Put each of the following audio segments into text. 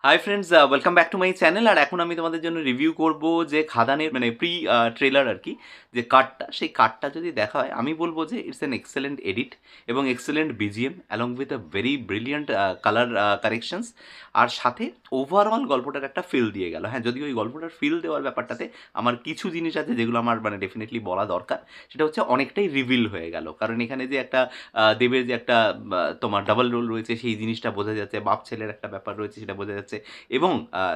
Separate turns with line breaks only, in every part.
High friends, welcome back to my channel. আর এখন আমি তোমাদের জন্য রিভিউ করব যে খাদানের মানে প্রি ট্রেলার আর কি, যে কাটটা, সেই কাটটা যদি দেখা হয় আমি বলবো যে ইটস অ্যান এক্সেলেন্ট এডিট এবং excellent BGM along with a very brilliant colour corrections. আর সাথে ওভারঅল গল্পটার একটা ফিল দিয়ে গেল। হ্যাঁ, যদি ওই গল্পটার ফিল দেওয়ার ব্যাপারটাতে আমার কিছু জিনিস আছে যেগুলো আমার মানে ডেফিনেটলি বলা দরকার। সেটা হচ্ছে অনেকটাই রিভিল হয়ে গেল, কারণ এখানে যে একটা দেবের যে একটা তোমার ডাবল রোল রয়েছে সেই জিনিসটা বোঝা যাচ্ছে, বাপ ছেলের একটা ব্যাপার রয়েছে সেটা বোঝা যাচ্ছে। এবং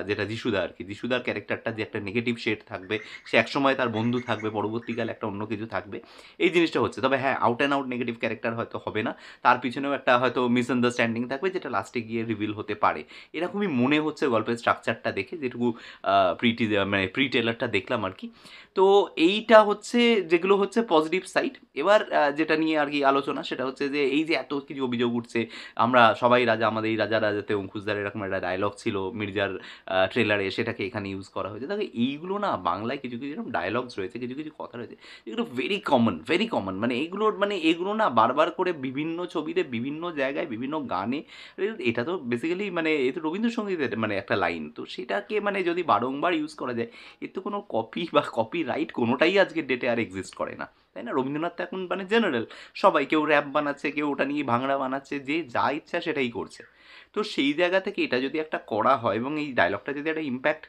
যেটা যিশুদা আর কি, যিশুদার ক্যারেক্টারটা যে একটা নেগেটিভ শেড থাকবে, সে একসময় তার বন্ধু থাকবে, পরবর্তীকালে একটা অন্য কিছু থাকবে, এই জিনিসটা হচ্ছে। তবে হ্যাঁ, out and out negative character হয়তো হবে না, তার পিছনেও একটা হয়তো মিসআন্ডারস্ট্যান্ডিং থাকবে যেটা লাস্টে গিয়ে রিভিল হতে পারে। এরকমই মনে হচ্ছে গল্পের স্ট্রাকচারটা দেখে, যেটুকু মানে প্রি টেলারটা দেখলাম আর কি। তো এইটা হচ্ছে যেগুলো হচ্ছে পজিটিভ সাইড। এবার যেটা নিয়ে আর কি আলোচনা, সেটা হচ্ছে যে এই যে এত কিছু অভিযোগ উঠছে, আমরা সবাই রাজা, আমাদের এই রাজা রাজাতে অঙ্কুশদার এরকম একটা ডায়লগ ছিল মির্জার ট্রেলারে, সেটাকে এখানে ইউজ করা হয়েছে। দেখো এইগুলো না বাংলায় কিছু কিছু এরকম ডায়লগস রয়েছে, কিছু কিছু কথা রয়েছে এগুলো ভেরি কমন, মানে এগুলো না বারবার করে বিভিন্ন ছবিতে, বিভিন্ন জায়গায়, বিভিন্ন গানে। এটা তো বেসিক্যালি মানে এ তো রবীন্দ্রসঙ্গীতের মানে একটা লাইন, তো সেটাকে মানে যদি বারংবার ইউজ করা যায়, এর তো কোনো কপি বা কপিরাইট কোনোটাই আজকের ডেটে আর এক্সিস্ট করে না, তাই না? রবীন্দ্রনাথ তো এখন মানে জেনারেল, সবাই, কেউ র্যাপ বানাচ্ছে, কেউ ওটা নিয়ে ভাঙড়া বানাচ্ছে, যে যা ইচ্ছা সেটাই করছে। তো সেই জায়গা থেকে এটা যদি একটা করা হয় এবং এই ডায়লগটা যদি একটা ইম্প্যাক্ট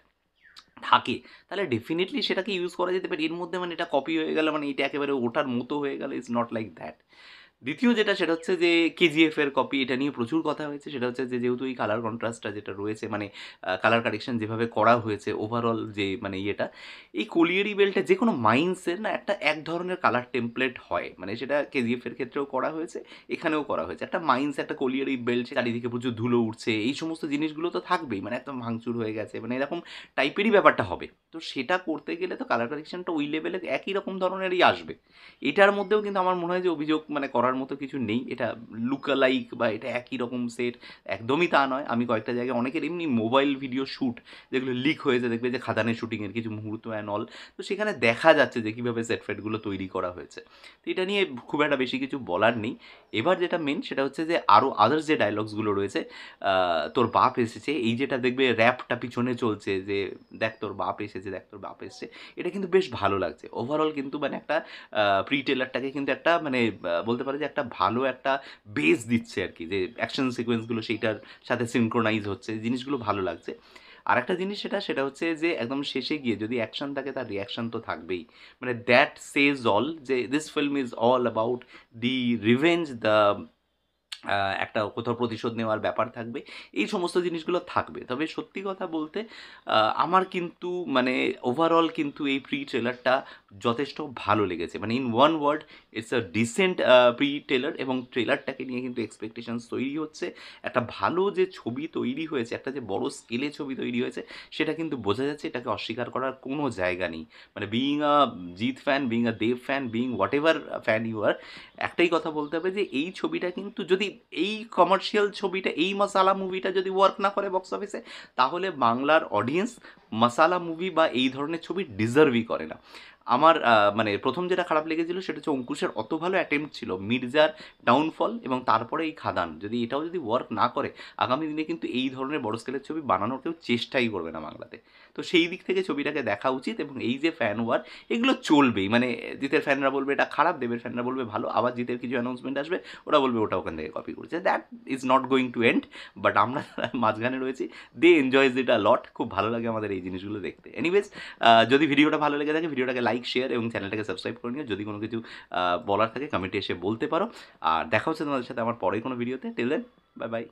থাকে, তাহলে ডেফিনেটলি সেটাকে ইউজ করা যেতে পারে। এর মধ্যে মানে এটা কপি হয়ে গেল, মানে এটা একেবারে ওটার মতো হয়ে গেল, ইজ নট লাইক দ্যাট। দ্বিতীয় যেটা, সেটা হচ্ছে যে কেজিএফ এর কপি, এটা নিয়ে প্রচুর কথা হয়েছে। সেটা হচ্ছে যে যেহেতু এই কালার কন্ট্রাস্টটা যেটা রয়েছে, মানে কালার কারেকশন যেভাবে করা হয়েছে, ওভারঅল যে মানে ইয়েটা, এই কলিয়ারি বেল্টে যে কোনো মাইন্সের না একটা এক ধরনের কালার টেমপ্লেট হয়, মানে সেটা কেজিএফ এর ক্ষেত্রেও করা হয়েছে, এখানেও করা হয়েছে। একটা মাইন্স, একটা কলিয়ারি বেল্ট, চারিদিকে প্রচুর ধুলো উঠছে, এই সমস্ত জিনিসগুলো তো থাকবেই, মানে একদম ভাঙচুর হয়ে গেছে, মানে এরকম টাইপেরই ব্যাপারটা হবে। তো সেটা করতে গেলে তো কালার কারেকশনটা ওই লেভেলে একই রকম ধরনেরই আসবে। এটার মধ্যেও কিন্তু আমার মনে হয় যে অভিযোগ মানে করার মতো কিছু নেই। এটা লুকালাইক বা এটা একই রকম সেট, একদমই তা নয়। আমি কয়েকটা জায়গায় অনেকের এমনি মোবাইল ভিডিও শ্যুট যেগুলো লিক হয়েছে, দেখবে যে খাদানের শুটিংয়ের কিছু মুহূর্ত অ্যান্ড অল, তো সেখানে দেখা যাচ্ছে যে কীভাবে সেট ফেটগুলো তৈরি করা হয়েছে। তো এটা নিয়ে খুব একটা বেশি কিছু বলার নেই। এবার যেটা মেন, সেটা হচ্ছে যে আরও আদার্স যে ডায়লগসগুলো রয়েছে, তোর বাপ এসেছে, এই যেটা দেখবে র্যাপটা পিছনে চলছে, যে দেখ তোর বাপ এসেছে, দেখ তোর বাপ এসেছে, এটা কিন্তু বেশ ভালো লাগছে। ওভারঅল কিন্তু মানে একটা প্রি টেলারটাকে কিন্তু একটা মানে বলতে পারে যে একটা ভালো একটা বেস দিচ্ছে আর কি, যে অ্যাকশন সিকোয়েন্সগুলো সেইটার সাথে সিনক্রোনাইজ হচ্ছে, জিনিসগুলো ভালো লাগছে। আরেকটা জিনিস, সেটা হচ্ছে যে একদম শেষে গিয়ে যদি অ্যাকশন থাকে, তার রিয়াকশন তো থাকবেই। মানে দ্যাট সেজ অল, যে this film is all about the revenge, the একটা কোথাও প্রতিশোধ নেওয়ার ব্যাপার থাকবে, এই সমস্ত জিনিসগুলো থাকবে। তবে সত্যি কথা বলতে আমার কিন্তু মানে ওভারঅল কিন্তু এই প্রি ট্রেলারটা যথেষ্ট ভালো লেগেছে। মানে in one word, it's a decent pre trailer, এবং ট্রেলারটাকে নিয়ে কিন্তু এক্সপেকটেশনস তৈরি হচ্ছে। একটা ভালো যে ছবি তৈরি হয়েছে, একটা যে বড় স্কেলে ছবি তৈরি হয়েছে, সেটা কিন্তু বোঝা যাচ্ছে, এটাকে অস্বীকার করার কোনো জায়গা নেই। মানে being a Jeet fan, being a Dev fan, being whatever fan you are, একটাই কথা বলতে হবে যে এই ছবিটা কিন্তু যদি এই কমার্শিয়াল ছবিটা, এই মাসালা মুভিটা যদি ওয়ার্ক না করে বক্স অফিসে, তাহলে বাংলার অডিয়েন্স মাসালা মুভি বা এই ধরনের ছবি ডিজার্ভই করে না। আমার মানে প্রথম যেটা খারাপ লেগেছিল, সেটা হচ্ছে অঙ্কুশের অত ভালো অ্যাটেম্প্ট ছিল, মির্জার ডাউনফল এবং তারপরে এই খাদান, যদি এটাও যদি ওয়ার্ক না করে, আগামী দিনে কিন্তু এই ধরনের বড় স্কেলের ছবি বানানোর কেউ চেষ্টাই করবে না বাংলাতে। তো সেই দিক থেকে ছবিটাকে দেখা উচিত, এবং এই যে ফ্যান ওয়ার, এগুলো চলবেই। মানে জিতের ফ্যানরা বলবে এটা খারাপ, দেবের ফ্যানরা বলবে ভালো, আবার জিতের কিছু অ্যানাউন্সমেন্ট আসবে, ওরা বলবে ওটা ওখান থেকে কপি করছে। That is not going to end. But আমরা মাঝখানে রয়েছি, দে এনজয়জ ইট আ লট। খুব ভালো লাগে আমাদের এই জিনিসগুলো দেখতে। এনিওয়েজ, যদি ভিডিওটা ভালো লেগে থাকে, ভিডিওটাকে লাইক, শেয়ার এবং চ্যানেলটাকে সাবস্ক্রাইব করে নিও। যদি কোনো কিছু বলার থাকে, কমেন্টে এসে বলতে পারো। আর দেখা হচ্ছে তোমাদের সাথে আমার পরের কোনো ভিডিওতে। Till then, bye by.